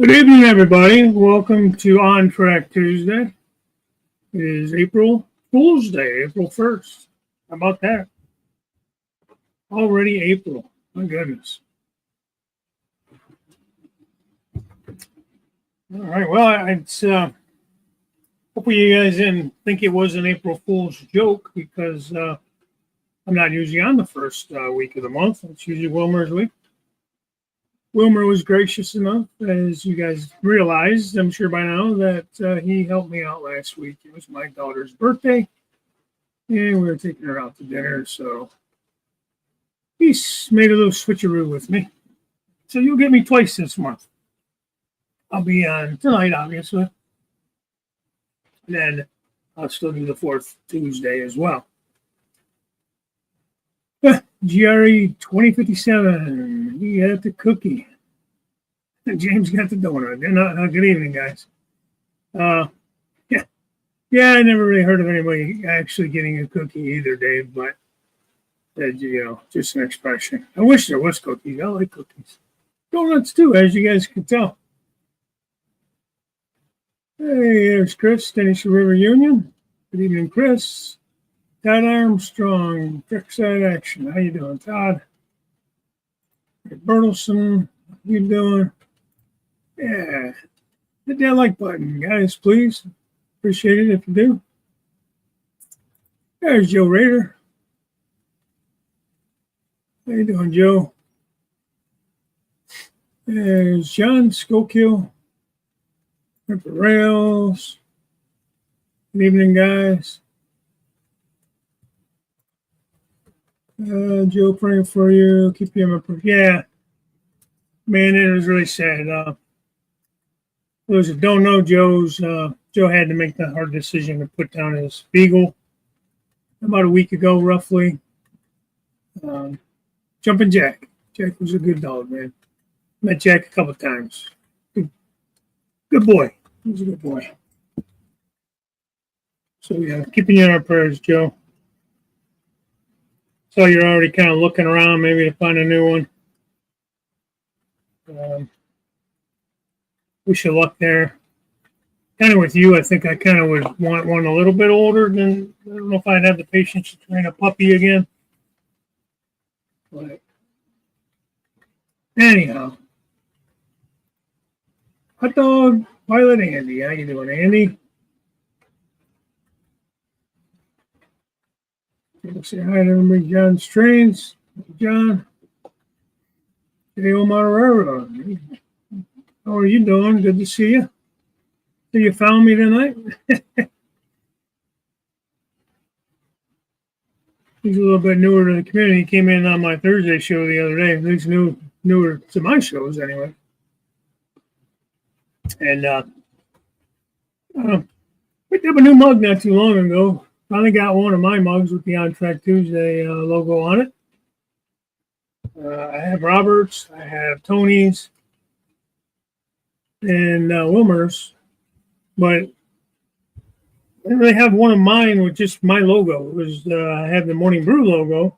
Good evening, everybody. Welcome to On Track Tuesday. It is April Fool's Day, April 1st. How about that? Already April. My goodness. All right. Well, it's hopefully you guys didn't think it was an April Fool's joke because I'm not usually on the first week of the month. It's usually Wilmer's week. Wilmer was gracious enough, as you guys realized, I'm sure by now, that he helped me out last week. It was my daughter's birthday, and we were taking her out to dinner, so he's made a little switcheroo with me. So you'll get me twice this month. I'll be on tonight, obviously. And then I'll still do the fourth Tuesday as well. GRE 2057. He got the cookie. And James got the donut. Good evening, guys. Yeah, I never really heard of anybody actually getting a cookie either, Dave, but just an expression. I wish there was cookies. I like cookies. Donuts too, as you guys can tell. Hey, there's Chris, Tennessee River Union. Good evening, Chris. Todd Armstrong, Trackside Action. How you doing, Todd? Rick Bertelson, how you doing? Yeah. Hit that like button, guys, please. Appreciate it if you do. There's Joe Rader. How you doing, Joe? There's John Skokiel. Ripper Rails. Good evening, guys. Joe, praying for you. Keep you in my prayer. Yeah, man, it was really sad. For those that don't know, Joe had to make the hard decision to put down his beagle about a week ago, roughly. Jumping Jack. Jack was a good dog, man. Met Jack a couple of times. Good boy. He was a good boy. So, yeah, keeping you in our prayers, Joe. So you're already kind of looking around maybe to find a new one. Wish you luck there. Kind of with you, I think I kind of would want one a little bit older than, I don't know if I'd have the patience to train a puppy again. But anyhow. Hot dog, Violet Andy. How you doing, Andy? Say hi to everybody. John Strains. John. Hey, Omar. How are you doing? Good to see you. So you found me tonight? He's a little bit newer to the community. He came in on my Thursday show the other day. He's newer to my shows anyway. And picked up a new mug not too long ago. Finally got one of my mugs with the On Track Tuesday logo on it. I have Roberts, I have Tony's, and Wilmer's, but I didn't really have one of mine with just my logo. It was I have the Morning Brew logo.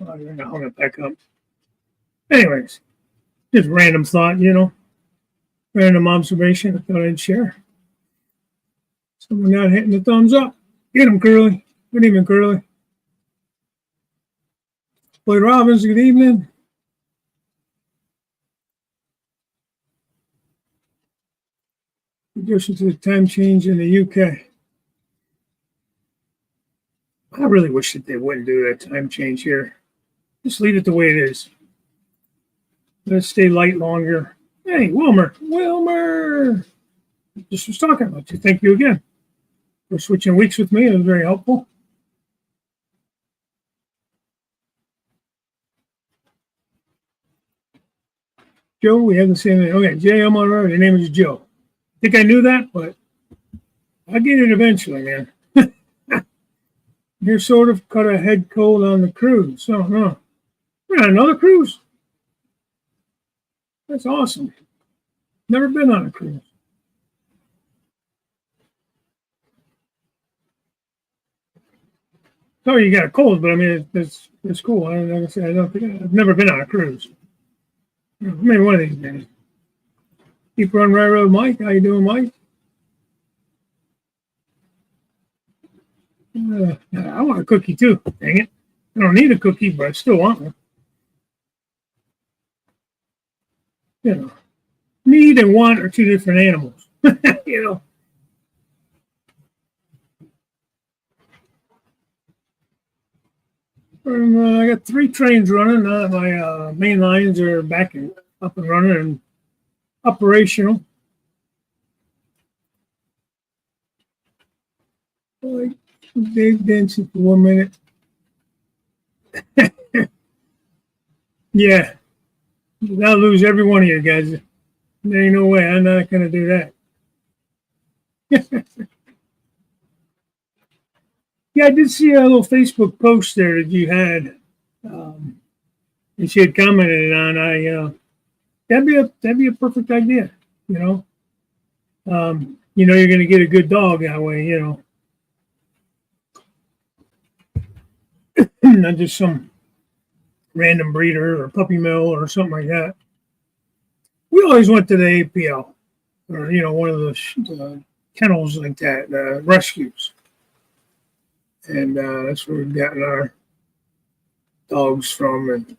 I'm going to hung it back up. Anyways, just random thought, random observation I thought I'd share. Someone not hitting the thumbs up. Get him, Curly. Good evening, Curly. Lloyd Robbins, good evening. In addition to the time change in the UK. I really wish that they wouldn't do that time change here. Just leave it the way it is. Let it stay light longer. Hey, Wilmer. Just was talking about you. Thank you again for switching weeks with me. It was very helpful. Joe, we have the same name. Okay, J. Omar, your name is Joe. I think I knew that, but I'll get it eventually, man. You're sort of caught a head cold on the cruise. So, no. We're on another cruise. That's awesome. Never been on a cruise. Oh, you got a cold, but I mean, it's cool. Like I said, I've never been on a cruise. Maybe one of these days. Keep Run Railroad Mike. How you doing, Mike? I want a cookie too. Dang it. I don't need a cookie, but I still want one. You know, need and want are two different animals. You know. I got 3 trains running. My main lines are back and up and running and operational. Like Dave dancing for 1 minute. Yeah, I'll lose every one of you guys. There ain't no way. I'm not going to do that. Yeah, I did see a little Facebook post there that you had, and she had commented on. That'd be a perfect idea. You know you're going to get a good dog that way. You know, not just some random breeder or puppy mill or something like that. We always went to the APL or one of the kennels like that, rescues, and that's where we've gotten our dogs from. And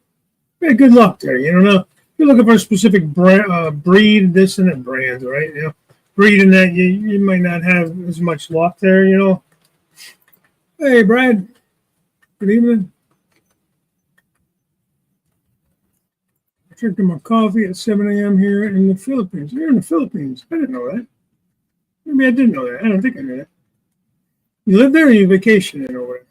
yeah, good luck there. If you're looking for a specific breed, this and that brands, right? Breed in that you might not have as much luck there. Hey, Brad. Good evening. Drinking my coffee at 7 a.m. here in the Philippines. You're in the Philippines. I didn't know that. Maybe I did know that. I don't think I knew that. You live there or you vacationing over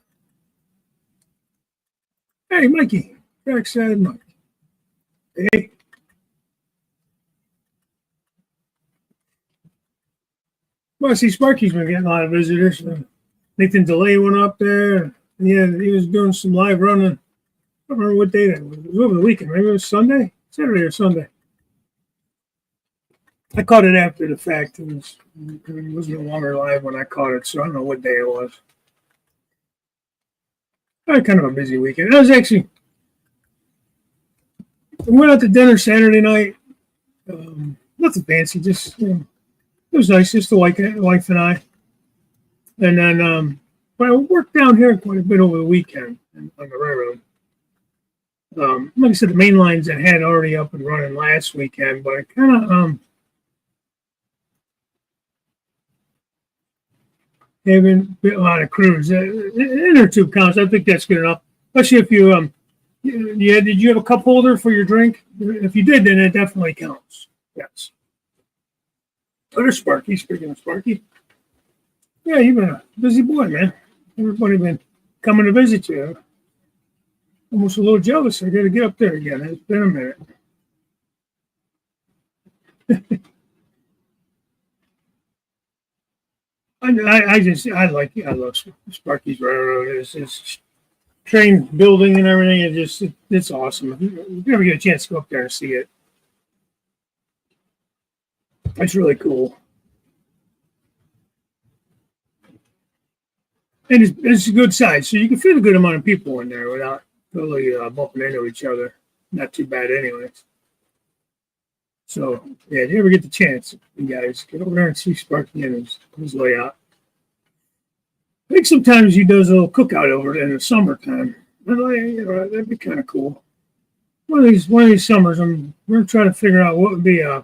there? Hey, Mikey. Backside Mike. Hey. Well, I see Sparky's been getting a lot of visitors. Nathan DeLay went up there. Yeah, he was doing some live running. I don't remember what day that was. It was over the weekend. Maybe it was Sunday? Saturday or Sunday. I caught it after the fact. It was no longer live when I caught it, so I don't know what day it was. I had kind of a busy weekend. I went out to dinner Saturday night. Nothing fancy, just it was nice, just the wife and I. And then, but I worked down here quite a bit over the weekend on the railroad. Like I said, the main lines I had already up and running last weekend, but I kind of haven't been a lot of crews. Inner tube counts. I think that's good enough, especially if you yeah. Did you have a cup holder for your drink? If you did, then it definitely counts. Yes. Oh, there's Sparky. Speaking of Sparky, yeah, you've been a busy boy, man. Everybody been coming to visit you. Almost a little jealous. I got to get up there again. It's been a minute. I love Sparky's Railroad. It's train building and everything. It's awesome. If you ever get a chance to go up there and see it, it's really cool. And it's a good size, so you can fit a good amount of people in there without totally bumping into each other. Not too bad, anyways. So, yeah, if you ever get the chance, you guys get over there and see Sparky and his layout. I think sometimes he does a little cookout over there in the summertime. That'd be kind of cool. One of these summers, we're trying to figure out what would be a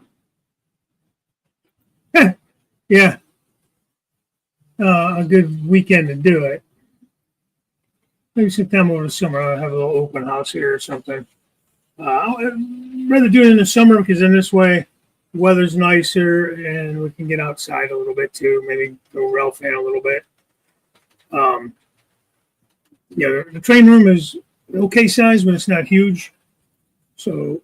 good weekend to do it. Maybe sometime over the summer I'll have a little open house here or something. I'd rather do it in the summer because in this way the weather's nicer and we can get outside a little bit too. Maybe go rail fan a little bit. The train room is okay size, but it's not huge. So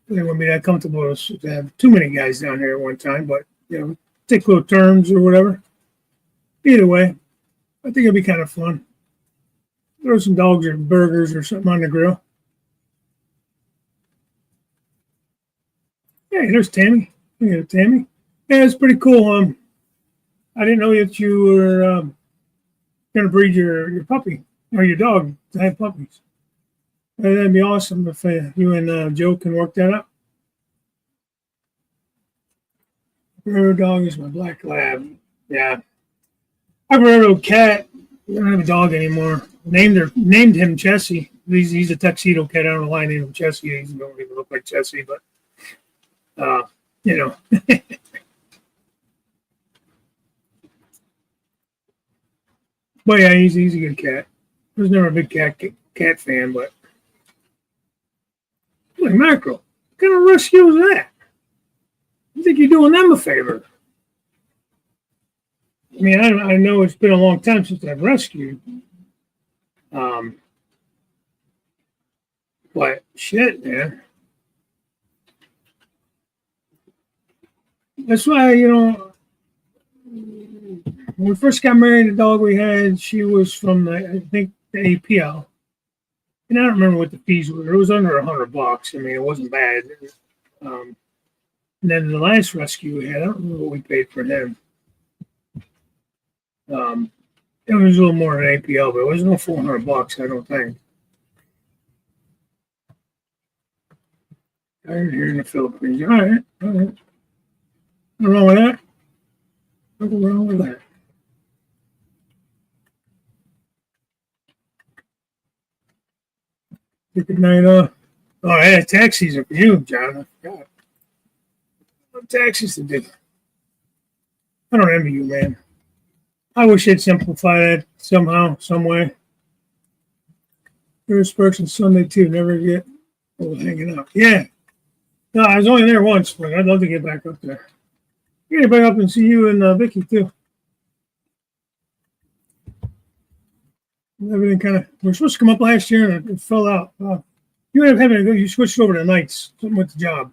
it wouldn't be that comfortable to have too many guys down here at one time, but take little turns or whatever. Either way, I think it'd be kind of fun. Throw some dogs or burgers or something on the grill. Hey, there's Tammy. Yeah, Tammy. Yeah, it's pretty cool. I didn't know that you were going to breed your puppy or your dog to have puppies. That'd be awesome if you and Joe can work that out. Forever dog is my black lab. Yeah. I have a railroad cat. I don't have a dog anymore. Named him Chessie. He's a tuxedo cat. I don't know why I named him Chessie. He don't even look like Chessie, but you know. But yeah, he's a good cat. I was never a big cat fan, but like mackerel. What kind of rescue is that? I think you're doing them a favor. I mean, I know it's been a long time since I've rescued. But shit, man. That's why, when we first got married, the dog we had, she was from I think the APL. And I don't remember what the fees were. It was under $100. I mean, it wasn't bad. And then the last rescue we had, I don't remember what we paid for him. It was a little more than APL, but it was no $400, I don't think. I'm here in the Philippines. All right. Nothing wrong with that. Nothing wrong with that. Good night. Oh, I had taxis for you, John. I forgot. What taxis to do? I don't envy you, man. I wish they'd simplify that somehow, some way. There was person Sunday too. Never get hanging out. Yeah. No, I was only there once, but I'd love to get back up there. Get back up and see you and Vicky too. Everything kind of. We were supposed to come up last year and it fell out. You ended up having to go. You switched over to nights. Something with the job.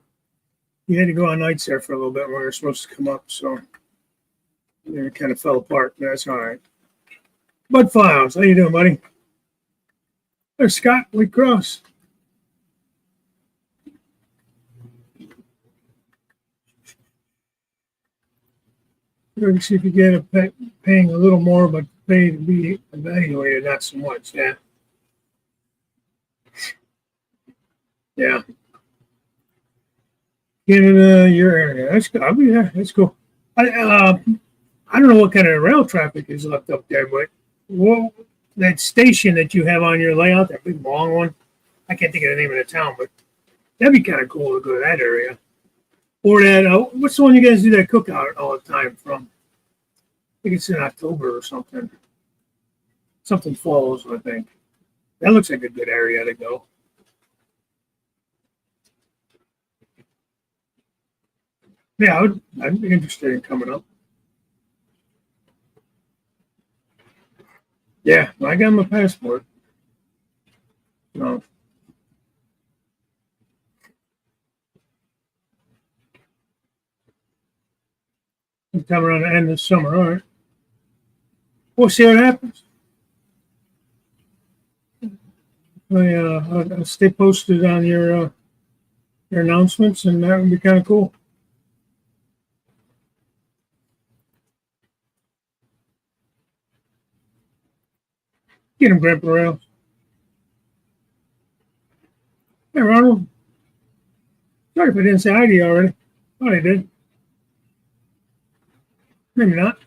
You had to go on nights there for a little bit when we were supposed to come up. So it kind of fell apart. That's all right. Bud Files, how you doing, buddy? There's Scott Lee Cross. We're see if you get paying a little more, but pay to be evaluated, not so much. Yeah. Yeah. Get in your area. That's good. I'll be there. That's cool. I don't know what kind of rail traffic is left up there, but that station that you have on your layout, that big long one, I can't think of the name of the town, but that'd be kind of cool to go to that area. Or that, what's the one you guys do that cookout all the time from? I think it's in October or something. Something falls, I think. That looks like a good area to go. Yeah, I'd be interested in coming up. Yeah, I got my passport. No. Sometime around the end of the summer, all right. We'll see what happens. I'll stay posted on your announcements, and that would be kind of cool. Get him, Grandpa Rails. Hey, Ronald. Sorry if I didn't say hi to you already. Oh, I did. Maybe not.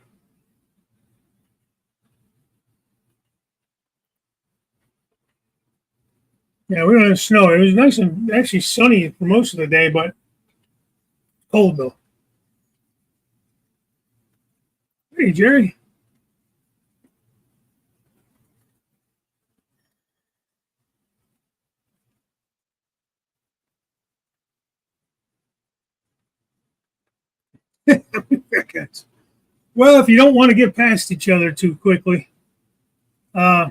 Yeah, we don't have snow. It was nice and actually sunny for most of the day, but cold though. Hey, Jerry. Well, if you don't want to get past each other too quickly, I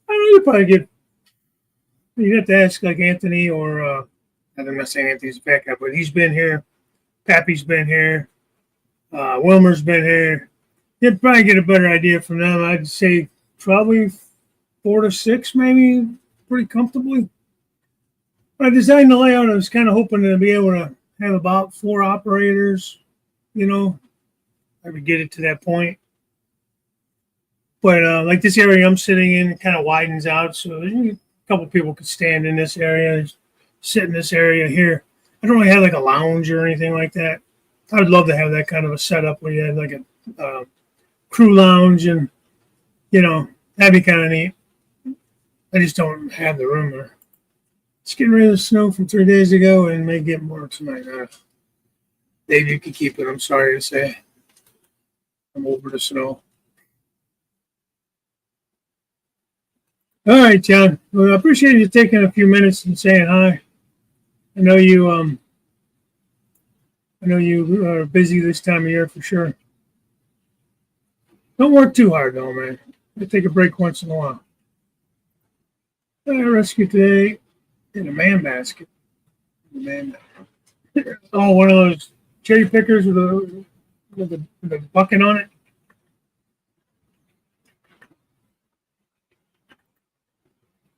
don't know, you probably get. You'd have to ask like Anthony or I'm not saying Anthony's a fat guy, but he's been here. Pappy's been here. Wilmer's been here. You'd probably get a better idea from them. I'd say probably 4 to 6, maybe, pretty comfortably. When I designed the layout, I was kind of hoping to be able to have about 4 operators, I would get it to that point. But like this area I'm sitting in kind of widens out, so a couple of people could stand in this area, sit in this area here. I don't really have like a lounge or anything like that. I would love to have that kind of a setup where you had like a crew lounge, and that'd be kind of neat. I just don't have the room there. It's getting rid of the snow from 3 days ago and may get more tonight. Dave, you can keep it. I'm sorry to say. I'm over the snow. All right, John. Well, I appreciate you taking a few minutes and saying hi. I know you are busy this time of year for sure. Don't work too hard though, man. I take a break once in a while. I rescued today in a man basket. Oh, one of those cherry pickers with a bucket on it.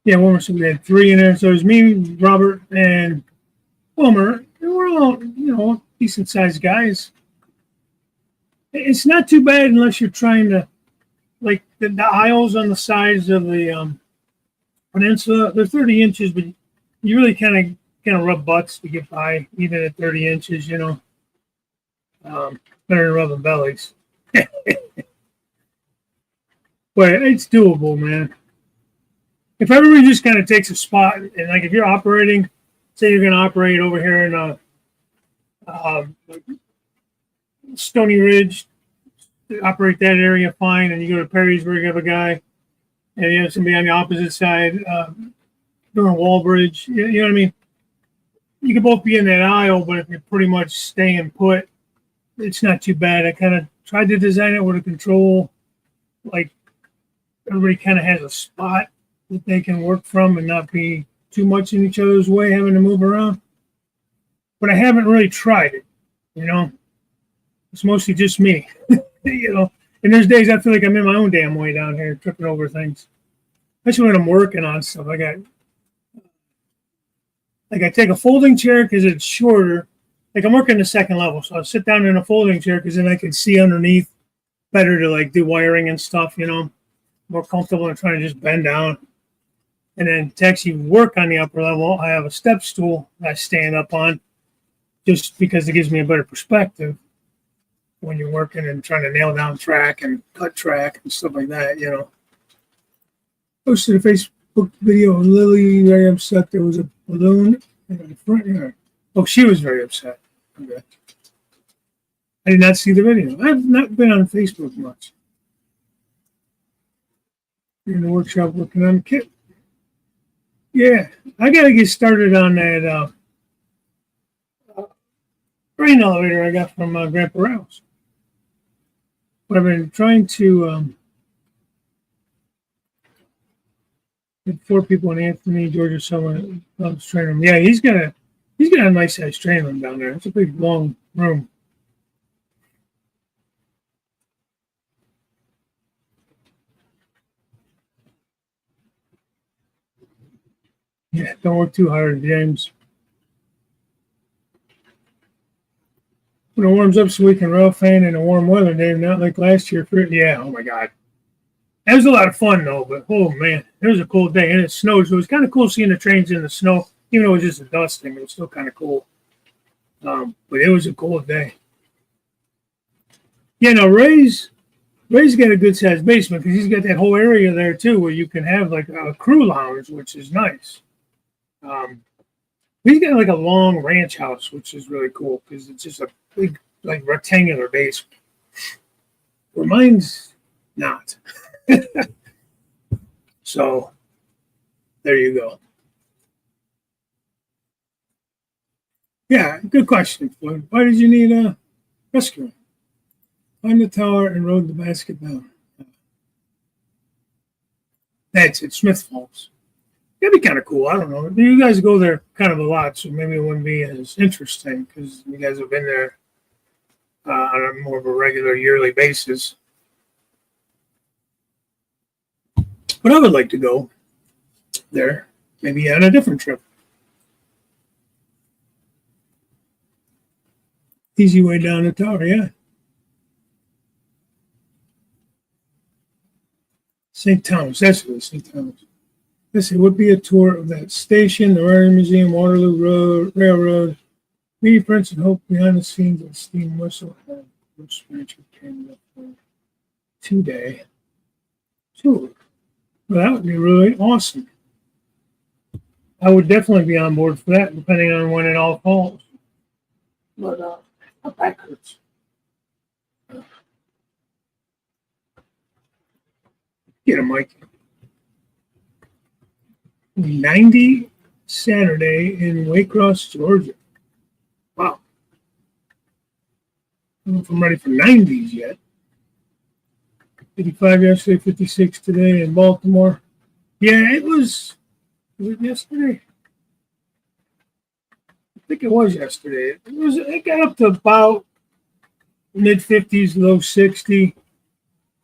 Yeah, Wilmer said we had 3 in there. So it was me, Robert, and Wilmer. And we're all, decent sized guys. It's not too bad unless you're trying to, like the aisles on the sides of the peninsula. They're 30 inches, but you really kind of rub butts to get by, even at 30 inches. Better than rubbing bellies. But it's doable, man. If everybody just kind of takes a spot, and like if you're operating, say you're going to operate over here in Stony Ridge, operate that area fine, and you go to Perrysburg, you have a guy, and you have somebody on the opposite side doing Walbridge. You know what I mean? You can both be in that aisle, but if you're pretty much staying put, it's not too bad. I kind of tried to design it with a control, like everybody kind of has a spot that they can work from and not be too much in each other's way, having to move around. But I haven't really tried it, It's mostly just me, And there's days I feel like I'm in my own damn way down here, tripping over things. Especially when I'm working on stuff. I take a folding chair because it's shorter. Like I'm working the second level, so I'll sit down in a folding chair because then I can see underneath better to like do wiring and stuff, more comfortable than trying to just bend down. And then to actually work on the upper level, I have a step stool that I stand up on just because it gives me a better perspective when you're working and trying to nail down track and cut track and stuff like that, Posted a Facebook video of Lily very upset there was a balloon in the front yard. Oh, she was very upset. Okay. I did not see the video. I've not been on Facebook much. In the workshop working on the kit. Yeah, I got to get started on that grain elevator I got from Grandpa Rouse. But I've been trying to get 4 people in Anthony, Georgia, someone loves training room. Yeah, he's got a nice size training room down there. It's a big long room. Yeah, don't work too hard, James. When it warms up so we can rail fan in the warm weather, Dave, not like last year. Yeah, oh my God. That was a lot of fun, though, but oh man, it was a cold day, and it snowed, so it was kind of cool seeing the trains in the snow, even though it was just a dusting. It was still kind of cool. But it was a cold day. Yeah, no, Ray's got a good-sized basement because he's got that whole area there, too, where you can have, like, a crew lounge, which is nice. He's got, like, a long ranch house, which is really cool because it's just a big, like, rectangular basement. Where mine's not. So, there you go. Yeah, good question, Floyd. Why did you need a rescue? Find the tower and rode the basket down. That's it, Smith Falls. That'd be kind of cool. I don't know. You guys go there kind of a lot, so maybe it wouldn't be as interesting because you guys have been there on a more of a regular yearly basis. But I would like to go there, maybe on a different trip. Easy way down the tower, yeah. St. Thomas, that's what it is, St. Thomas. This would be a tour of that station, the Railway Museum, Waterloo Road, Railroad, Me, Prince, and Hope behind the scenes at Steam Whistle had Bruce Spencer came up for today. Tour. Well, that would be really awesome. I would definitely be on board for that, depending on when it all falls. But my back hurts. Get a mic. 90 Saturday in Waycross, Georgia. Wow. I don't know if I'm ready for 90s yet. 85 yesterday, 56 today in Baltimore. Yeah, it was it yesterday? I think it was yesterday. It got up to about mid 50s, low 60,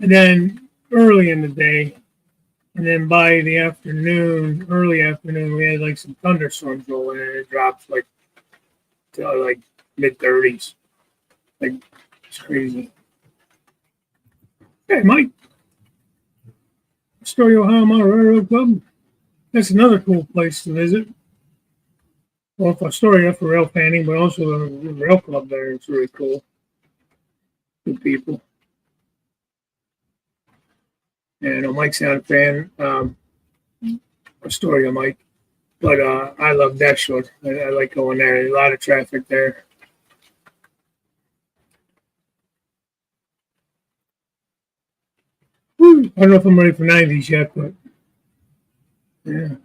and then early in the day. And then by the afternoon, early afternoon, we had like some thunderstorms rolling and it dropped like to like mid 30s. Like it's crazy. Hey, Mike. Astoria, Ohio Mountain Railroad Club. That's another cool place to visit. Well, for Astoria for rail fanning, but also the rail club there. It's really cool. Good people. And Mike's not a fan. Astoria, Mike. But I love Dashwood. I like going there. There's a lot of traffic there. I don't know if I'm ready for 90s yet, but yeah.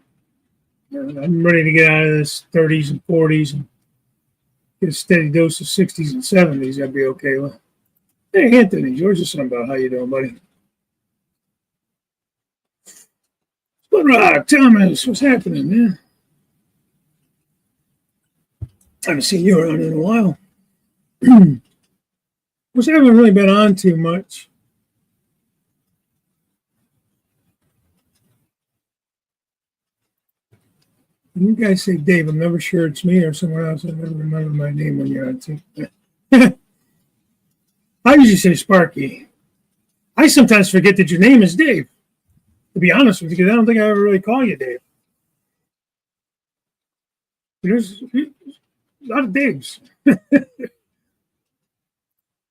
I'm ready to get out of this 30s and 40s and get a steady dose of 60s and 70s. I'd be okay with. Hey, Anthony, George Sunbelt, how you doing, buddy? Split Rock, Thomas, what's happening, man? I haven't seen you around in a while. Which I haven't really been on too much. When you guys say Dave, I'm never sure it's me or someone else. I never remember my name when you're on team. I usually say Sparky. I sometimes forget that your name is Dave. To be honest with you, because I don't think I ever really call you Dave. There's a lot of Daves.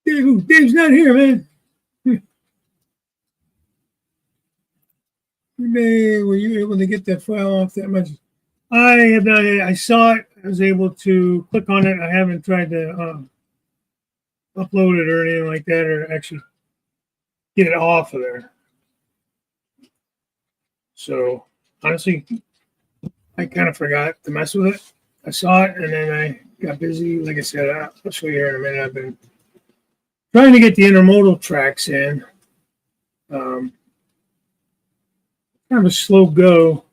Dave's not here, man. Were you able to get that file off that much? I have not. I saw it. I was able to click on it. I haven't tried to upload it or anything like that, or actually get it off of there. So honestly, I kind of forgot to mess with it. I saw it and then I got busy. Like I said, I'll show you here in a minute. I've been trying to get the intermodal tracks in. Kind of a slow go.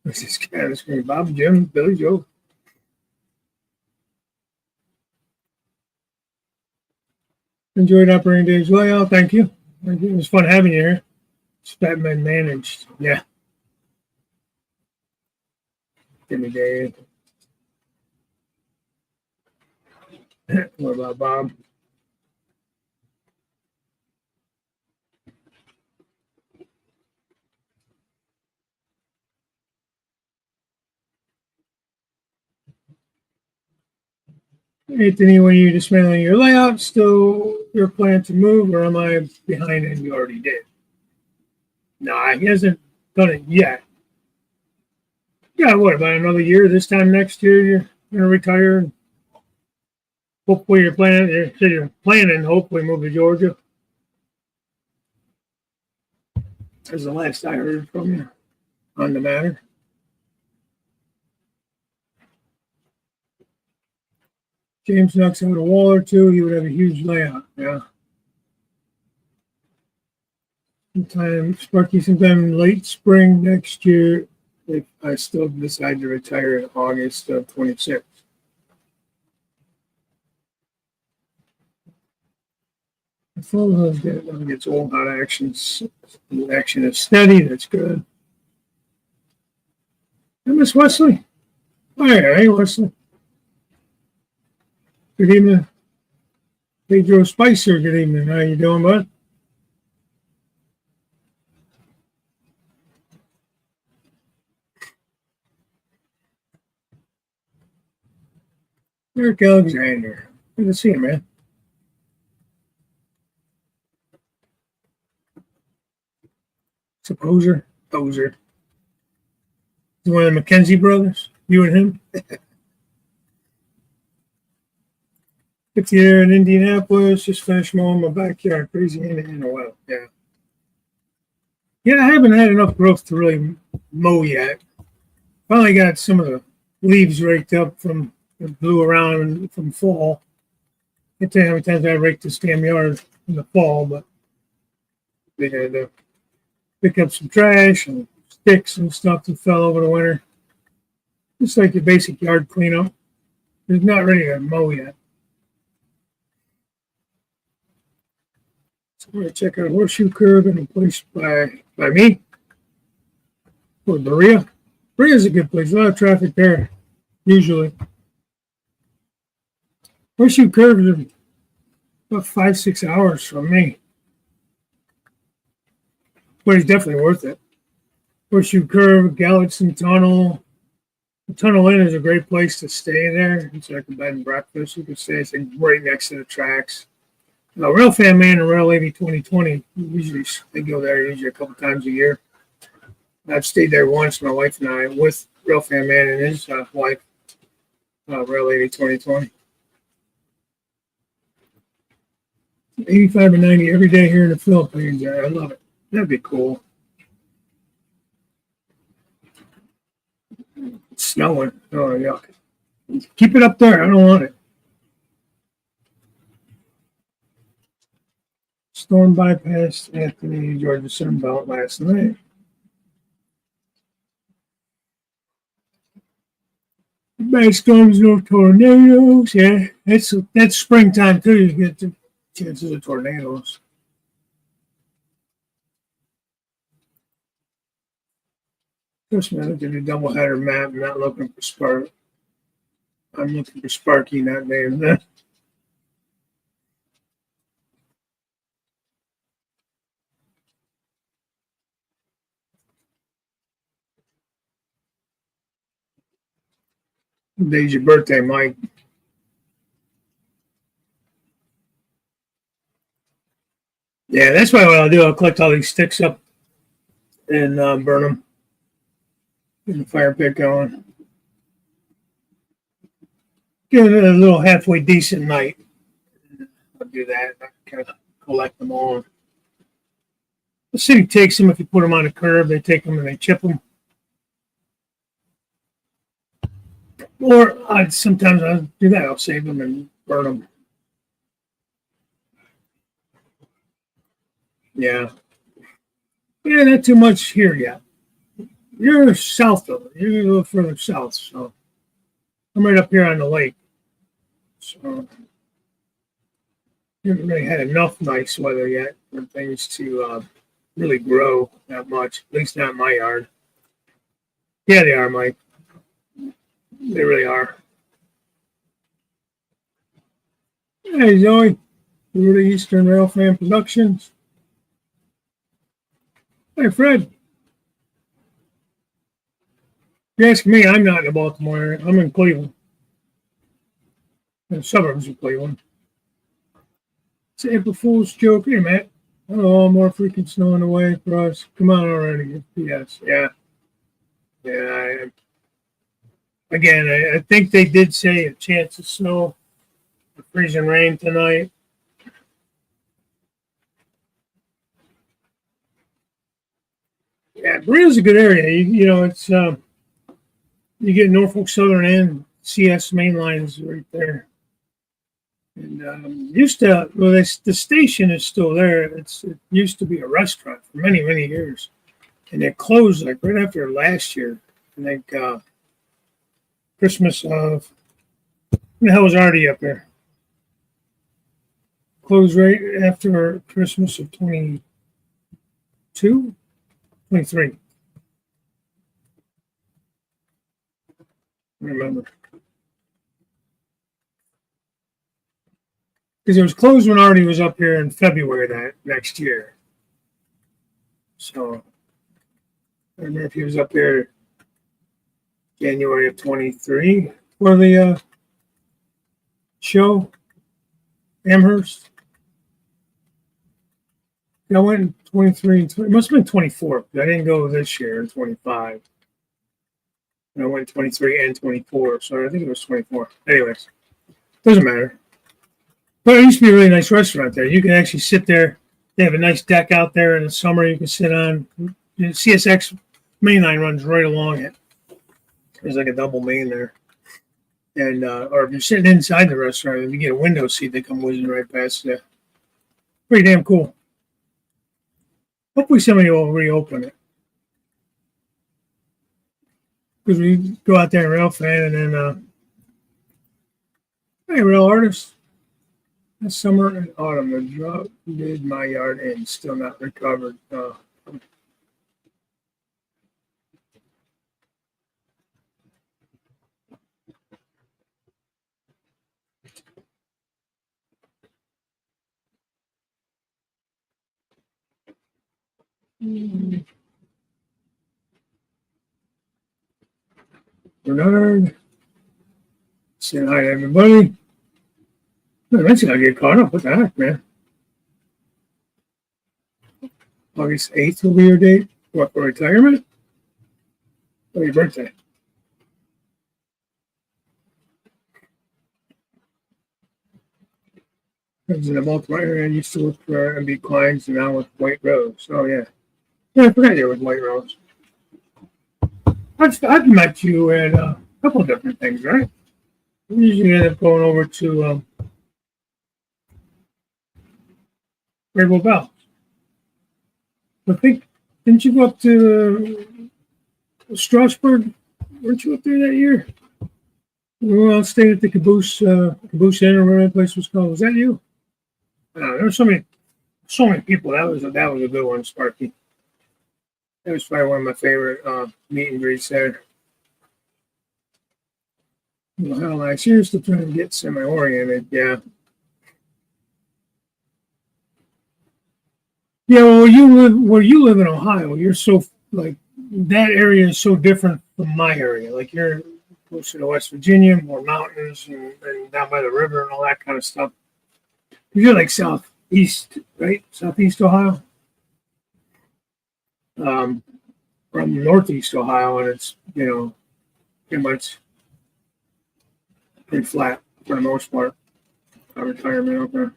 What's this guy? This guy, Bob, Jim, Billy Joe. Enjoyed operating days well. Thank you. It was fun having you here. It's Batman managed. Yeah. Give me Dave. What about Bob? Anthony, when you dismantling your layout, still your plan to move, or am I behind and you already did? Nah, he hasn't done it yet. Yeah, what, about another year? This time next year, you're going to retire? Hopefully you're planning, hopefully move to Georgia. That's the last I heard from you on the matter. James knocks out a wall or two, he would have a huge layout. Yeah. Sometime late spring next year, if I still decide to retire in August of 26. The phone has gets old, hot actions. Action is steady, that's good. Hey, Miss Wesley. Hey, Wesley. Good evening. Pedro Spicer, good evening. How you doing, bud? Eric Alexander. Good to see you, man. Poser. Poser. He's one of the McKenzie brothers. You and him. Get there in Indianapolis. Just finished mowing my backyard. Crazy in a while. Yeah. Yeah, I haven't had enough growth to really mow yet. Finally got some of the leaves raked up from blew around from fall. I tell you how many times I raked this damn yard in the fall, but they had to pick up some trash and sticks and stuff that fell over the winter. Just like your basic yard cleanup. It's not ready to mow yet. So we're going to check out Horseshoe Curve in a place by me. Or Berea. Berea's a good place. A lot of traffic there, usually. Horseshoe Curve is about 5-6 hours from me. But it's definitely worth it. Horseshoe Curve, Gallatin Tunnel. The Tunnel Inn is a great place to stay there. It's like a bed and breakfast. You can stay it's like right next to the tracks. Rail Fan Man and Rail Lady 2020, usually they go there usually a couple times a year. I've stayed there once, my wife and I, with Rail Fan Man and his wife, Rail Lady 2020. 85 to 90 every day here in the Philippines. I love it. That'd be cool. It's snowing. Oh, yuck. Keep it up there. I don't want it. Storm bypassed Anthony, Georgia Sunbelt last night. Bad storms, no tornadoes. Yeah, that's springtime too. You get the chances of tornadoes. Trust me, I looked at a doubleheader map. I'm not looking for Spark. I'm looking for Sparky, not Dave. Today's your birthday, Mike. Yeah, that's why what I'll do. I'll collect all these sticks up and burn them. Get the fire pit going. Give it a little halfway decent night. I'll do that. I kind of collect them all. The city takes them if you put them on a curb. They take them and they chip them. Or sometimes I'll do that. I'll save them and burn them. Yeah. Yeah, not too much here yet. You're south of it. You're a little further south. So I'm right up here on the lake. So haven't really had enough nice weather yet for things to really grow that much. At least not in my yard. Yeah, they are, Mike. They really are. Hey, Zoe. We're the Eastern Rail Fan Productions. Hey, Fred. If you ask me, I'm not in the Baltimore area. I'm in Cleveland. In the suburbs of Cleveland. It's an April Fool's joke. Hey, Matt. Oh, more freaking snow on the way for us. Come on already. Yes. Yeah. Yeah. Again, I think they did say a chance of snow, freezing rain tonight. Yeah, Berea's a good area. You know, it's you get Norfolk Southern and CS main lines right there. And used to, well, the station is still there. It used to be a restaurant for many, many years, and it closed like right after last year. I think Christmas of when the hell was already up there? Closed right after Christmas of 22, 23. I remember. Because it was closed when Artie was up here in February that next year. So I don't know if he was up here January of 23 for the show, Amherst. I went in 23 and 20, it must have been 24. I didn't go this year in 25. I went 23 and 24, so I think it was 24. Anyways, doesn't matter. But it used to be a really nice restaurant there. You can actually sit there. They have a nice deck out there in the summer you can sit on. CSX main line runs right along it. There's like a double main there. And or if you're sitting inside the restaurant, if you get a window seat, they come whizzing right past you. Pretty damn cool. Hopefully somebody will reopen it. Because we go out there and rail fan and then hey, real artist. This summer and autumn, the drought did my yard in, still not recovered. Bernard, saying hi to everybody. Eventually I'll get caught up. What the heck, man? August 8th will be your date. What, for retirement? Or your birthday? I was in the Baltimore area. I used to work for MB Kleins and now with White Rose. Oh, yeah. Yeah, I forgot you were with White Rose. I've met you at a couple of different things, right? We usually end up going over to Rainbow Bell. I think, didn't you go up to Strasburg? Weren't you up there that year? We were all staying at the Caboose Inn or whatever that place was called. Was that you? There were so many people. That was a good one, Sparky. That was probably one of my favorite meet and greets there. Well, how nice. You're still trying to get semi-oriented, yeah. Yeah, well, where you live in Ohio, you're so like that area is so different from my area. Like you're closer to West Virginia, more mountains and down by the river and all that kind of stuff. You're like southeast, right? Southeast Ohio. From northeast Ohio, and it's pretty much pretty flat for the most part. Retirement out there.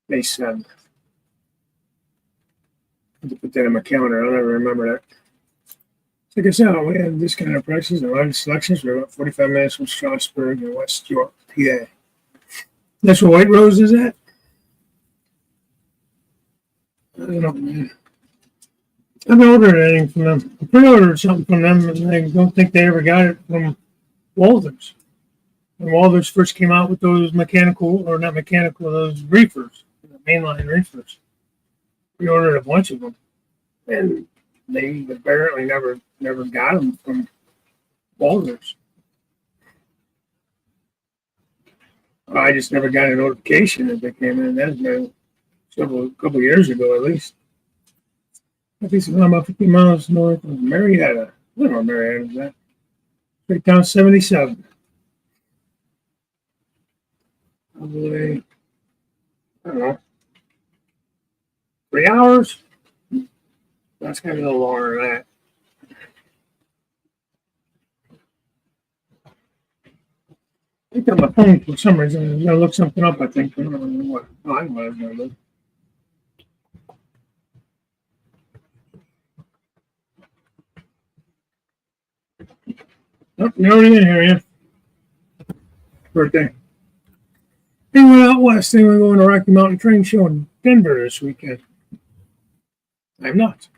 May 7th. I have to put that in my calendar. I'll never remember that. Like I said, we have discounted prices and large selections. We're about 45 minutes from Strasburg and West York, PA. That's where White Rose is at? I don't know, man. I haven't ordered anything from them. I pre-ordered something from them, and I don't think they ever got it from Walthers. When Walthers first came out with those those reefers, mainline reefers. We ordered a bunch of them, and they apparently never got them from Walthers. I just never got a notification that they came in. That's been a couple years ago at least. I think it's about 50 miles north of Marietta. I don't know where Marietta is at. Right down 77. Probably, I don't know, 3 hours? That's kind of a little longer than that. I think on my phone for some reason. I'm going to look something up, I think. I don't know what. Oh, I know what I was going to look. Nope, you're already in here, yeah. Birthday. Anyway, out west, we're going to Rocky Mountain Train Show in Denver this weekend. I'm not.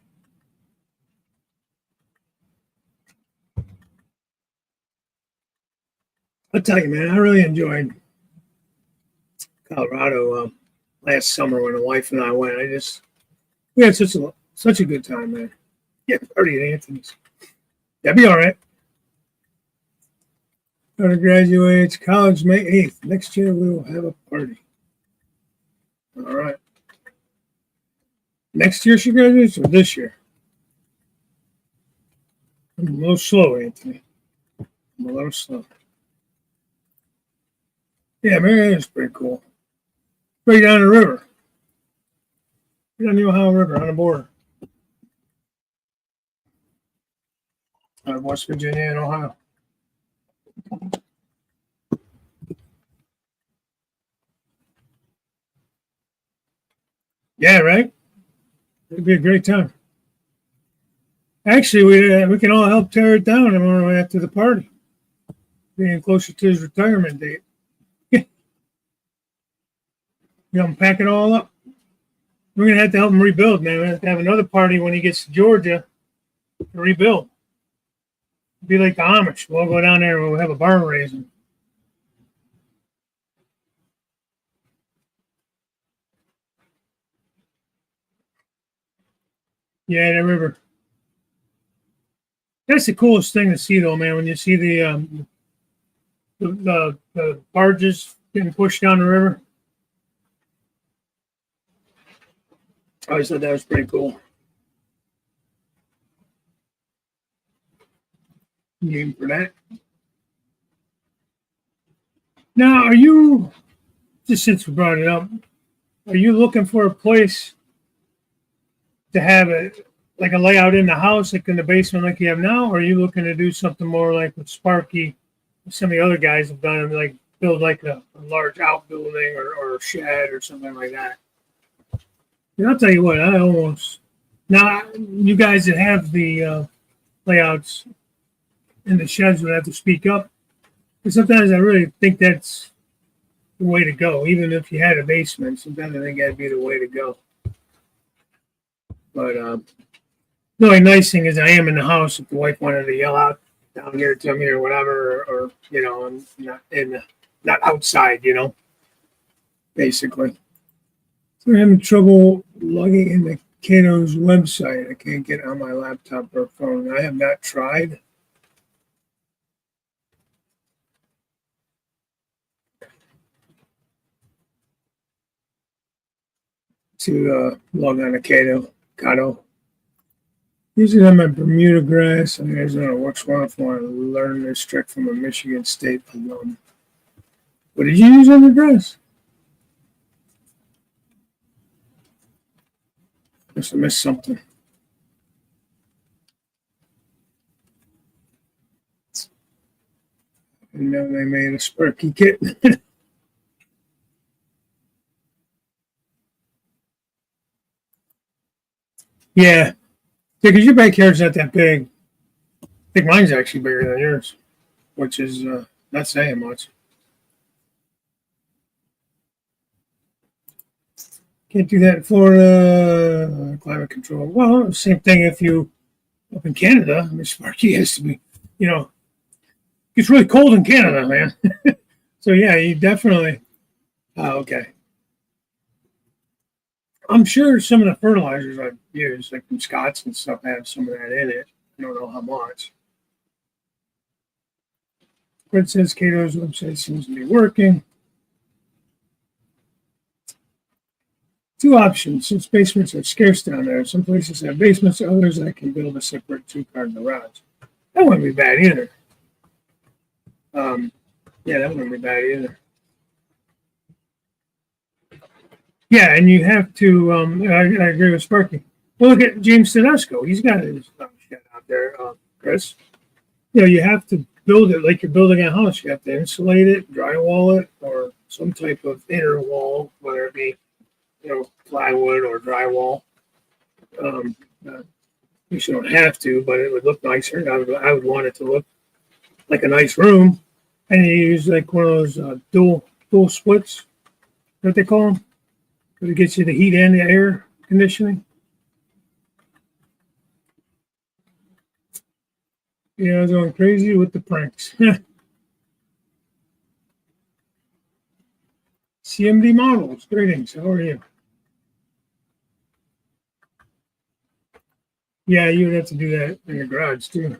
I'll tell you, man, I really enjoyed Colorado last summer when the wife and I went. We had such a good time, man. Yeah, party at Anthony's. That'd be all right. Daughter graduates college May 8th. Next year we will have a party. All right. Next year she graduates or this year? I'm a little slow, Anthony. I'm a little slow. Yeah, Marietta is pretty cool. Right down the river. Right down the Ohio River on the border of West Virginia and Ohio. Yeah, right? It'd be a great time. Actually, we can all help tear it down after the party, being closer to his retirement date. Pack it all up. We're gonna have to help him rebuild, man. We have to have another party when he gets to Georgia to rebuild. Be like the Amish. We'll go down there and we'll have a barn raising. Yeah, the river. That's the coolest thing to see, though, man. When you see the barges getting pushed down the river. I always thought that was pretty cool. Game for that. Now, are you, just since we brought it up, are you looking for a place to have like a layout in the house, like in the basement, like you have now? Or are you looking to do something more like what Sparky, some of the other guys have done, like build like a large outbuilding or a shed or something like that? And I'll tell you what, now you guys that have the layouts in the sheds would have to speak up. But sometimes I really think that's the way to go. Even if you had a basement, sometimes I think that'd be the way to go. But the only nice thing is I am in the house. If the wife wanted to yell out down here to me or whatever, or I'm not outside, basically. So I'm having trouble logging into Cato's website. I can't get on my laptop or phone. I have not tried. To log on to Cato. Usually I'm at Bermuda grass, and Arizona works well if I want to learn this trick from a Michigan State alum. What did you use on the grass? Must have missed something. I know they made a Sparky kit. Yeah, because your backyard's not that big. I think mine's actually bigger than yours, which is not saying much. Can't do that in Florida. Climate control. Well, same thing if you up in Canada. I mean, Sparky has to be, it's really cold in Canada, man. So yeah, you definitely. Okay. I'm sure some of the fertilizers I've used, like from Scott's and stuff, have some of that in it. I don't know how much. Fred says Cato's website seems to be working. Two options, since basements are scarce down there. Some places have basements, others I can build a separate two-car garage. That wouldn't be bad either. Yeah, that wouldn't be bad either. Yeah, and you have to, I agree with Sparky. Well, look at James Tedesco. He's got his shed out there, Chris. You have to build it like you're building a house. You have to insulate it, drywall it, or some type of inner wall, whether it be plywood or drywall. You don't have to, but it would look nicer. I would want it to look like a nice room. And you use like one of those dual splits, what they call them, because it gets you the heat and the air conditioning. Yeah, I was going crazy with the pranks. CMD Models, greetings. How are you? Yeah, you would have to do that in the garage too.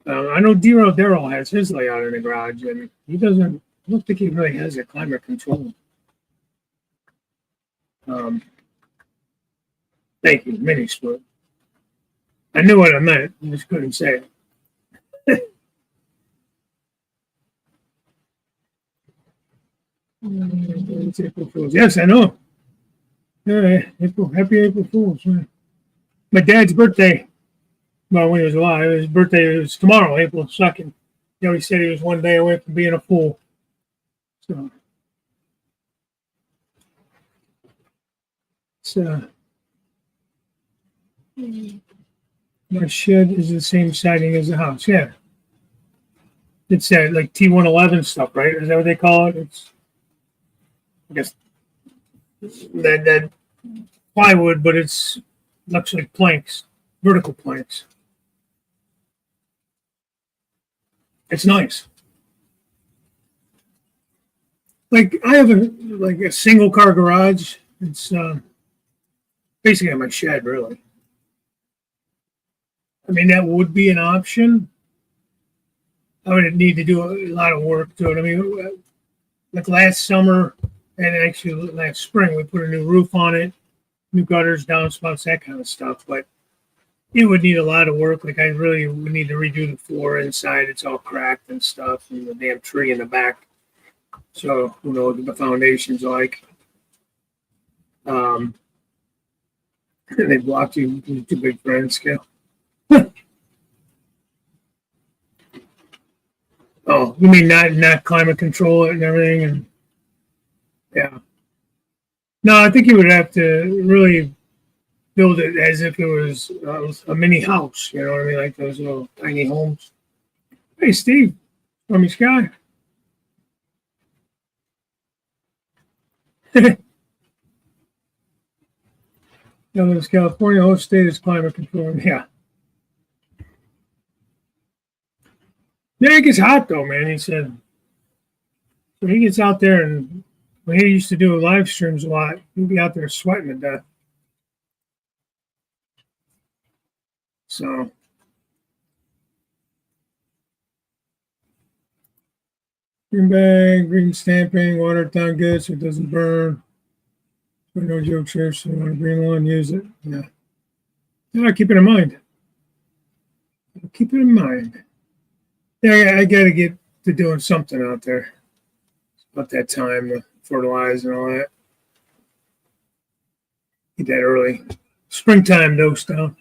I know Daryl has his layout in the garage, and he doesn't. I don't think he really has a climate control. Thank you, mini split. I knew what I meant. I just couldn't say it. It's April Fools. Yes, I know. Yeah, happy April Fools. Man. My dad's birthday. Well, when he was alive, his birthday was tomorrow, April 2nd. You know, he said he was one day away from being a fool. So, my shed is the same siding as the house. Yeah. It's that like T111 stuff, right? Is that what they call it? It's, I guess, that plywood, but it's looks like planks, vertical planks. It's nice. Like I have a single car garage. It's basically my shed, really. I mean, that would be an option. I would need to do a lot of work to it. I mean, like last summer and actually last spring, we put a new roof on it, new gutters, downspouts, that kind of stuff. But it would need a lot of work. Like I really would need to redo the floor inside. It's all cracked and stuff, and the damn tree in the back. So who knows what the foundation's like. They blocked you too big for N scale. Oh, you mean not climate control it and everything? And yeah. No, I think you would have to really build it as if it was a mini house. You know what I mean? Like those little tiny homes. Hey, Steve, Stormy Sky. Governor California, host state is climate control. Yeah. Yeah, it gets hot though, man. He said. So he gets out there, and when he used to do live streams a lot, he'd be out there sweating to death. So green bag, green stamping, water it down good so it doesn't burn. No jokes here, so you want to green one, use it. Yeah. Yeah, keep it in mind. Keep it in mind. Yeah, I got to get to doing something out there. It's about that time to fertilize and all that. Get that early springtime dose down.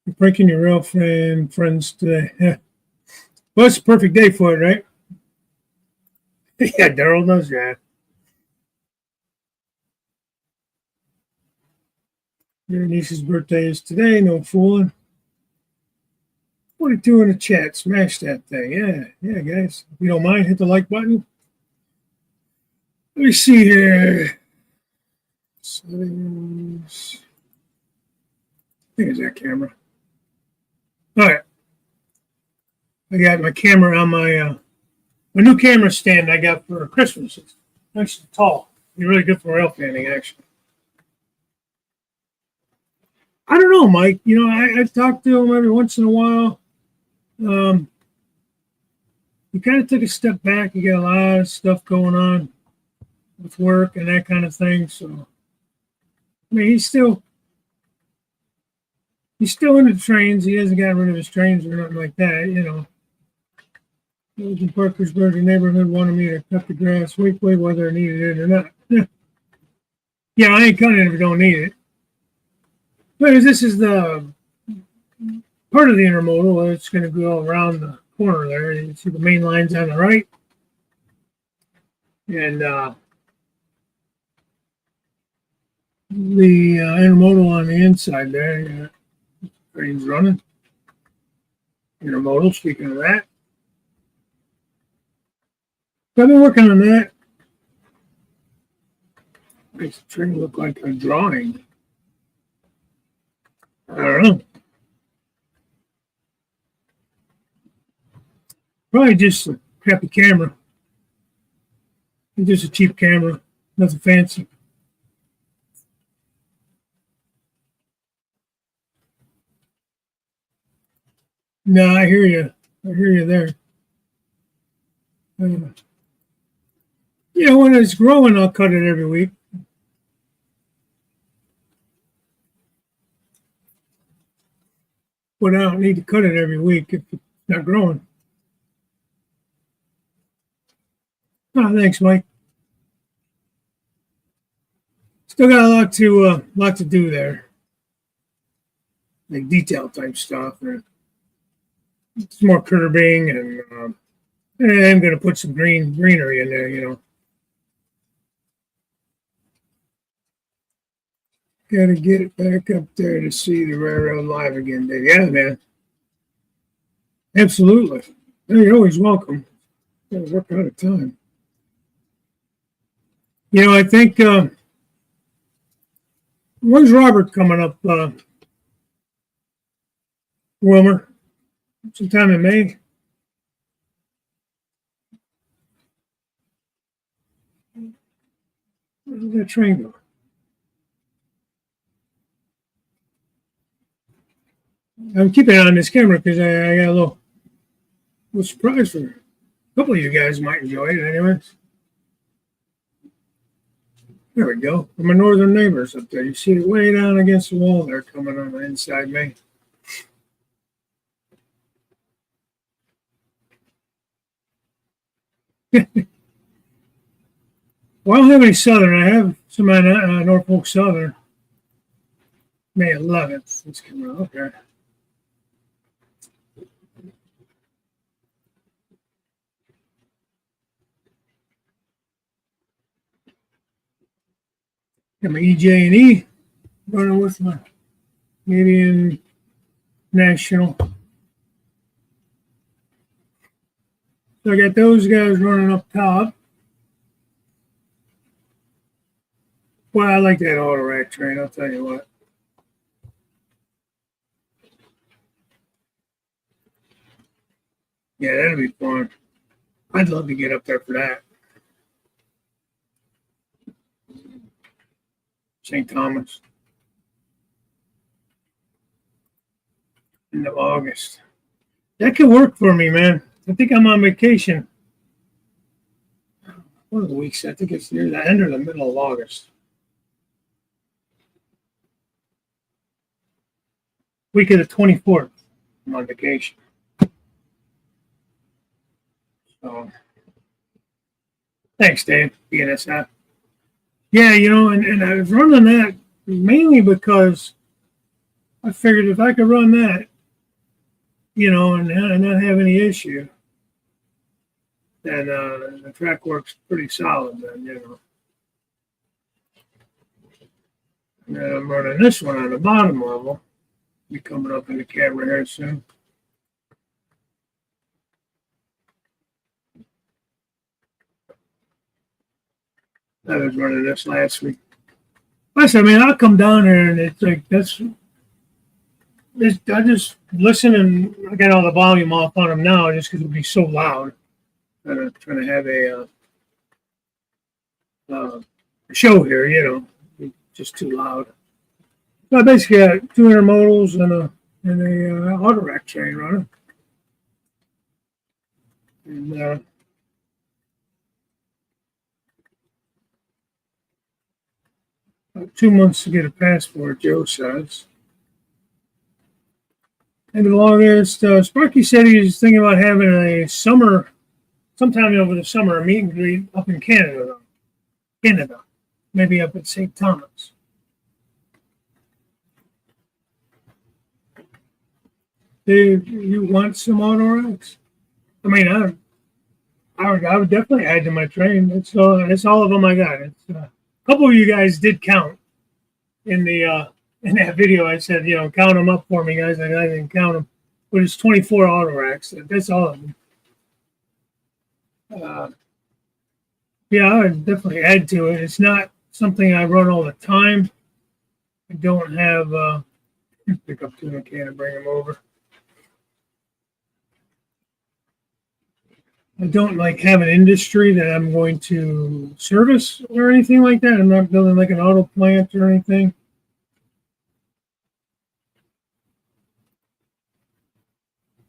You're pranking your real friends today. Yeah. Well, it's a perfect day for it, right? Yeah, Daryl knows that. Your niece's birthday is today, no fooling. 42 in the chat, smash that thing. Yeah, guys. If you don't mind, hit the like button. Let me see here. Settings. I think it's that camera. All right. I got my camera on my new camera stand I got for Christmas. It's nice and tall. It's really good for rail fanning, actually. I don't know, Mike. You know, I talk to him every once in a while. You kind of took a step back. You got a lot of stuff going on with work and that kind of thing. So, I mean, he's still into trains. He hasn't gotten rid of his trains or nothing like that. You know, those in Parkersburg neighborhood wanted me to cut the grass weekly, whether I needed it or not. Yeah, I ain't cutting it if I don't need it. But this is the part of the intermodal. It's going to go around the corner there. You see the main lines on the right. And the intermodal on the inside there. Train's running. Intermodal, speaking of that. So I've been working on that. Makes the train look like a drawing. I don't know. Probably just a crappy camera. It's just a cheap camera. Nothing fancy. No, I hear you. I hear you there. You know, when it's growing, I'll cut it every week. put out. Need to cut it every week if it's not growing. Oh, thanks, Mike. Still got a lot to do there, like detail type stuff. And it's more curbing, and I'm going to put some greenery in there. Got to get it back up there to see the railroad live again, Dave. Yeah, man. Absolutely. You're always welcome. Got to work out of time. I think when's Robert coming up, Wilmer? Sometime in May. Where's that train go? I'm keeping it on this camera because I got a little surprise for a couple of you guys might enjoy it anyways. There we go. For my northern neighbors up there. You see it way down against the wall there coming on the inside me. Well, I don't have any Southern. I have some Norfolk Southern. May 11th. Let's come out. Okay. Got my EJ&E running with my Canadian National. So I got those guys running up top. Well, I like that auto rack train, I'll tell you what. Yeah, that'll be fun. I'd love to get up there for that. St. Thomas. End of August. That could work for me, man. I think I'm on vacation. One of the weeks, I think it's near the end or the middle of August. Week of the 24th, I'm on vacation. So, thanks, Dave, BNSF. Yeah, and I was running that mainly because I figured if I could run that, and not have any issue, then the track works pretty solid then, And then I'm running this one on the bottom level. Be coming up in the camera here soon. I was running this last week. Listen, I'll come down here and it's like I just listen and I got all the volume off on them now just because it'll be so loud. I'm trying to have a show here, just too loud. So I basically got 2 intermodals and a auto rack train running. And 2 months to get a passport, Joe says. End of August, Sparky said he was thinking about having a summer, sometime over the summer, a meet and greet up in Canada. Maybe up at St. Thomas. Do you want some auto racks? I would definitely add to my train. It's all of them I got. It's a couple of you guys did count in that video. I said, count them up for me, guys. I didn't count them, but it's 24 auto racks. That's all of them. Yeah, I would definitely add to it. It's not something I run all the time. I don't have pick up 2 and can and bring them over. I don't have an industry that I'm going to service or anything like that. I'm not building like an auto plant or anything.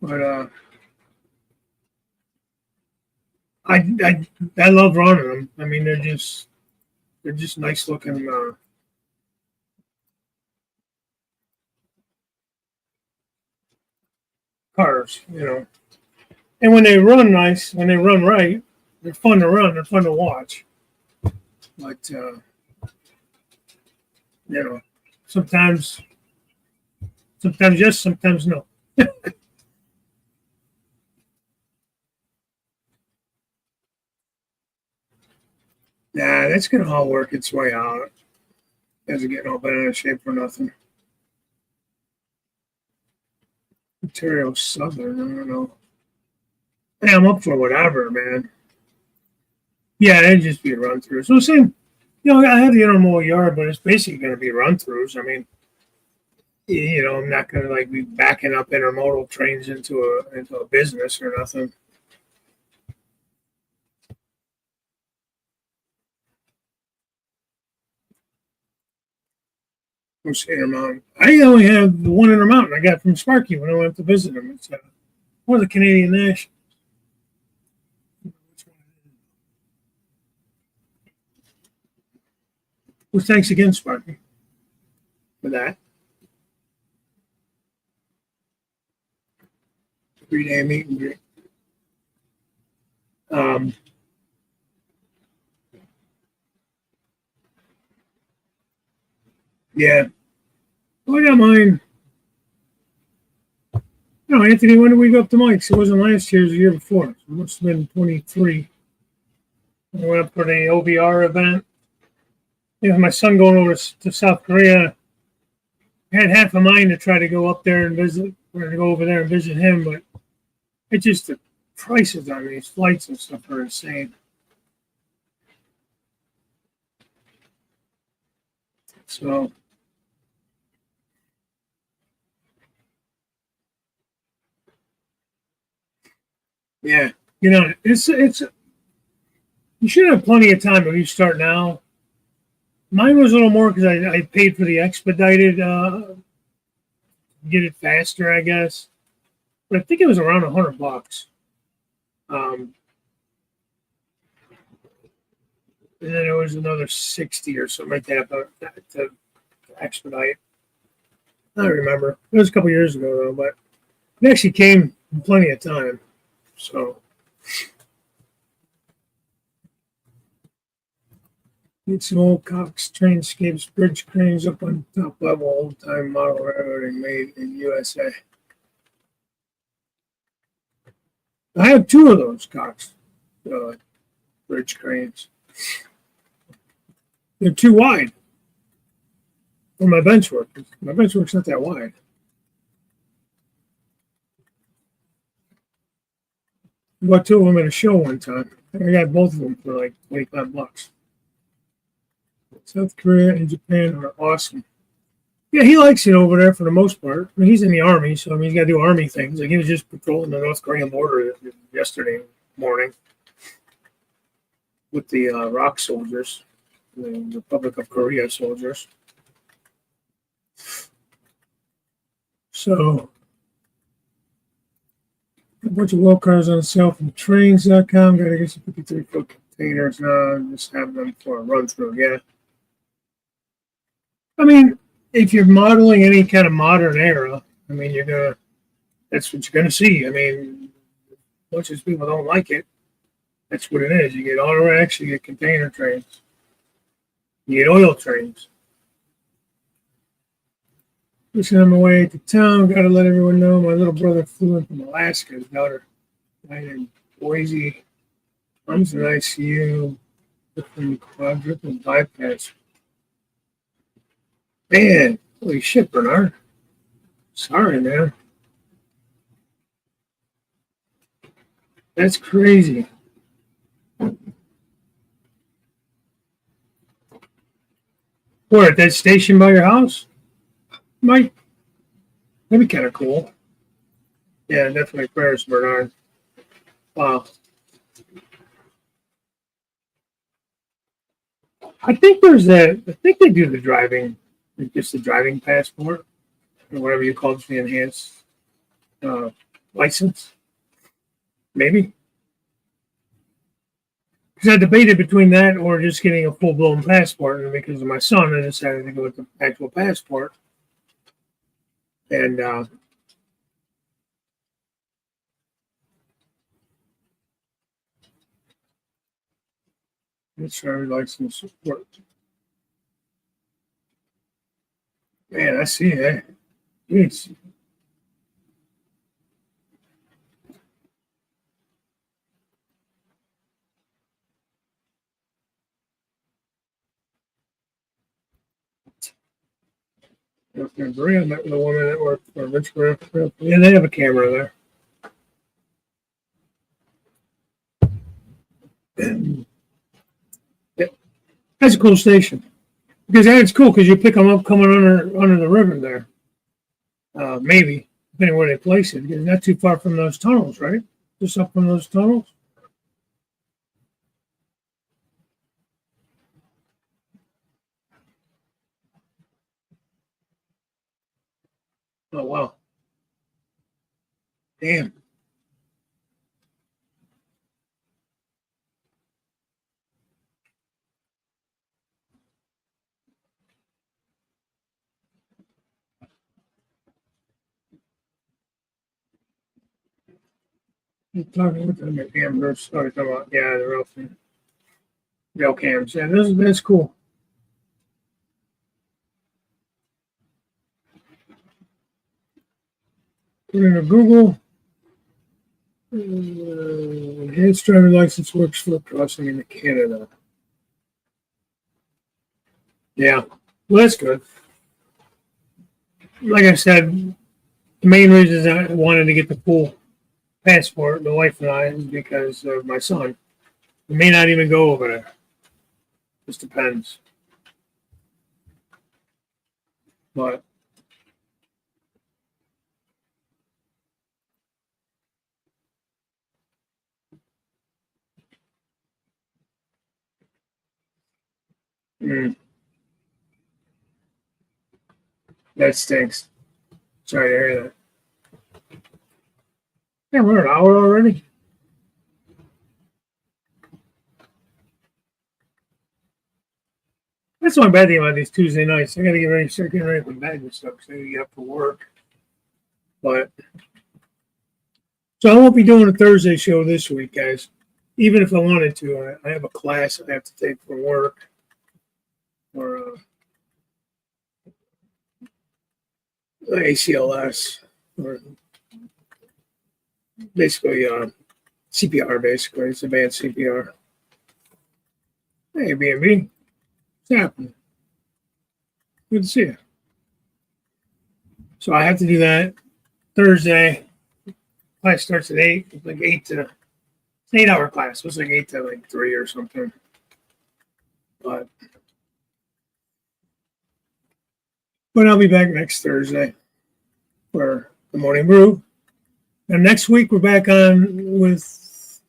But I love running them. They're just nice looking. cars, And when they run nice, when they run right, they're fun to run. They're fun to watch. But sometimes yes, sometimes no. Nah, that's gonna all work its way out. Doesn't get all bent out of shape for nothing. Ontario Southern, I don't know. Hey, I'm up for whatever, man. Yeah, it'd just be a run through. So same, I have the intermodal yard, but it's basically going to be run throughs. I mean, I'm not going to like be backing up intermodal trains into a business or nothing. What's Intermountain? I only have the one Intermountain I got from Sparky when I went to visit him. It's one of the Canadian National. Well, thanks again, Sparky, for that. 3-day meet and greet. Yeah. Well, I got mine. No, Anthony, when did we go up to Mike's? It wasn't last year, it was the year before. So it must have been 23. I went up for the OBR event. My son going over to South Korea. I had half a mind to try to go up there and visit, or to go over there and visit him, but it just, the prices on these flights and stuff are insane. So, yeah, it's you should have plenty of time if you start now. Mine was a little more because I paid for the expedited, get it faster, I guess. But I think it was around $100. And then it was another 60 or something like that to expedite. I don't remember. It was a couple years ago though, but it actually came in plenty of time. So need some old Cox Trainscapes bridge cranes up on top level, old time model railroading made in USA. I have two of those Cox bridge cranes. They're too wide for my bench work. My bench work's not that wide. I bought two of them at a show one time. I got both of them for like $25. South Korea and Japan are awesome. Yeah, he likes it over there for the most part. I mean, he's in the army, so he's got to do army things. Like he was just patrolling the North Korean border yesterday morning with the ROK soldiers, the Republic of Korea soldiers. So, a bunch of well cars on sale from trains.com. Got to get some 53-foot containers now. Just have them for a run through. Yeah. I mean, if you're modeling any kind of modern era, I mean, that's what you're gonna see. I mean, as much as people don't like it, that's what it is. You get auto racks, you get container trains, you get oil trains. Listen, on my way to town, gotta let everyone know my little brother flew in from Alaska. His daughter died in Boise. Mom's in ICU with quadruple bypass. Man, holy shit, Bernard. Sorry, man. That's crazy. Where, at that station by your house? That'd be kind of cool. Yeah, definitely prayers, Bernard. Wow. I think they do the driving, just the driving passport, or whatever you call it, the enhanced license. Maybe. Because I debated between that or just getting a full-blown passport, and because of my son, I decided to go with the actual passport. And It's very license support. Man, I see that. It's Maria met with a woman that worked for Richmond. Yeah, they have a camera there. Yeah, that's a cool station because it's cool because you pick them up coming under the river there. Maybe depending where they place it, because not too far from those tunnels, right? Just up from those tunnels. Oh wow! Damn. You're talking with them at Amherst. Sorry, talking about the rail cams. Yeah, that's cool. Put in a Google. Enhanced driver license works for crossing into Canada. Yeah, well, that's good. Like I said, the main reason I wanted to get the full passport, the wife and I, is because of my son. We may not even go over there. Just depends. But that stinks. Sorry to hear that. Yeah, we're an hour already. That's my bad thing about these Tuesday nights. I got to get ready, start getting ready for bed and stuff because I got to get up for work. But so I won't be doing a Thursday show this week, guys. Even if I wanted to, I have a class I have to take for work, or ACLS, or basically CPR. Basically, it's advanced CPR. Hey, B&B, what's happening? Good to see you. So I have to do that Thursday. Class starts at 8. It's like 8 to 8-hour class. It was like 8 to like 3 or something. But I'll be back next Thursday for the morning brew. And next week we're back on with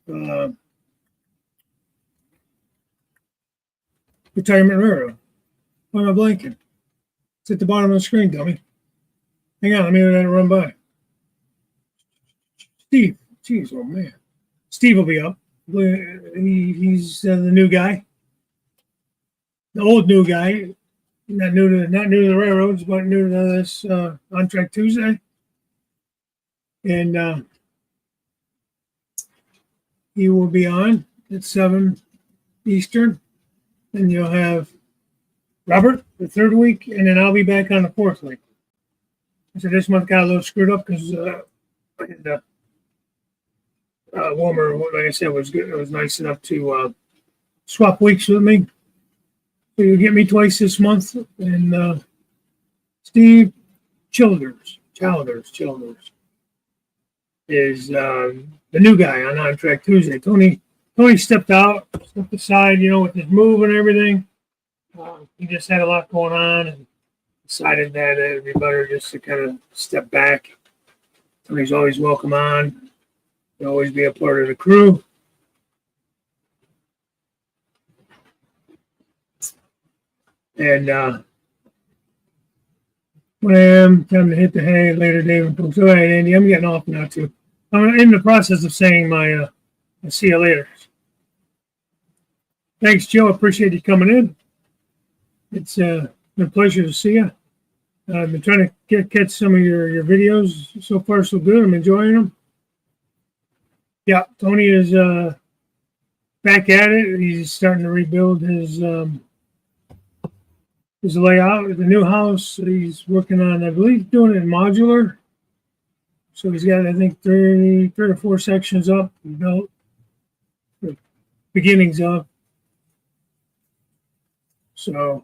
Retirement Railroad. Why am I blanking? It's at the bottom of the screen, dummy. Hang on, let me let it run by. Steve. Jeez, oh man. Steve will be up. He's the new guy. The old new guy. Not new to the railroads, but new to this On Track Tuesday. And he will be on at 7 Eastern. And you'll have Robert the third week, and then I'll be back on the fourth week. So this month got a little screwed up because Wilmer, like I said, was good. It was nice enough to swap weeks with me. So you'll get me twice this month. And Steve Childers is the new guy on Track Tuesday. Tony stepped aside, with his move and everything. He just had a lot going on and decided that it'd be better just to kind of step back. Tony's always welcome on. He'll always be a part of the crew. And when I am time to hit the hay later, David. All right, Andy, I'm getting off now too. I'm in the process of saying my I'll see you later. Thanks, Joe. Appreciate you coming in. It's been a pleasure to see you. I've been trying to catch some of your videos. So far, so good. I'm enjoying them. Yeah, Tony is back at it. He's starting to rebuild his layout of the new house. He's working on, I believe, doing it in modular. So he's got, I think, three or four sections up and built, beginnings up. So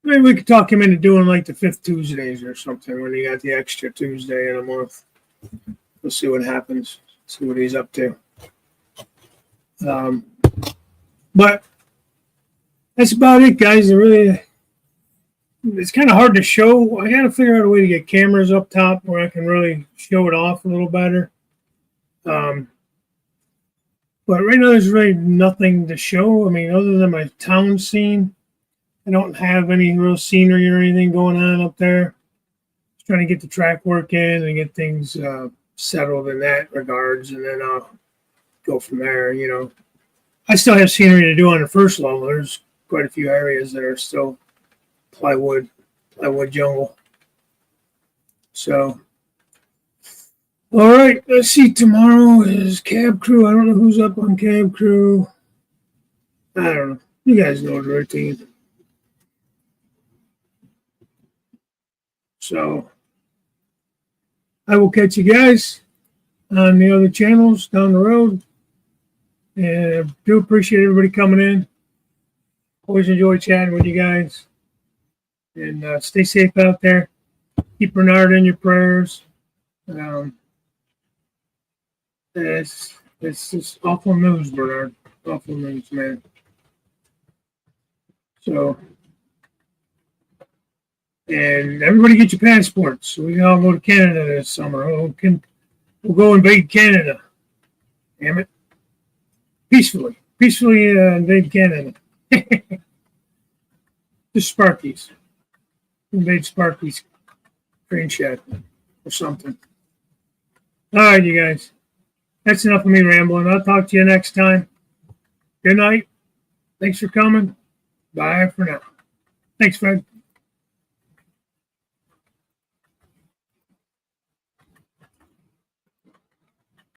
maybe we could talk him into doing like the 5th Tuesdays or something when he got the extra Tuesday in a month. We'll see what happens. See what he's up to. But that's about it, guys. It's kind of hard to show. I got to figure out a way to get cameras up top where I can really show it off a little better. But right now, there's really nothing to show. I mean, other than my town scene, I don't have any real scenery or anything going on up there. Just trying to get the track work in and get things settled in that regards, and then I'll go from there. You know, I still have scenery to do on the first level. There's quite a few areas that are still plywood jungle. So, all right, let's see. Tomorrow is cab crew. I don't know who's up on cab crew. I don't know. You guys know the routine. So, I will catch you guys on the other channels down the road. And I do appreciate everybody coming in. Always enjoy chatting with you guys. And stay safe out there. Keep Bernard in your prayers. It's just awful news, Bernard. Awful news, man. So, and everybody get your passports. So we can all go to Canada this summer. We'll go invade Canada. Damn it. Peacefully invade Canada. Just Sparky's. Invade Sparky's train shed or something. All right, you guys. That's enough of me rambling. I'll talk to you next time. Good night. Thanks for coming. Bye for now. Thanks, Fred.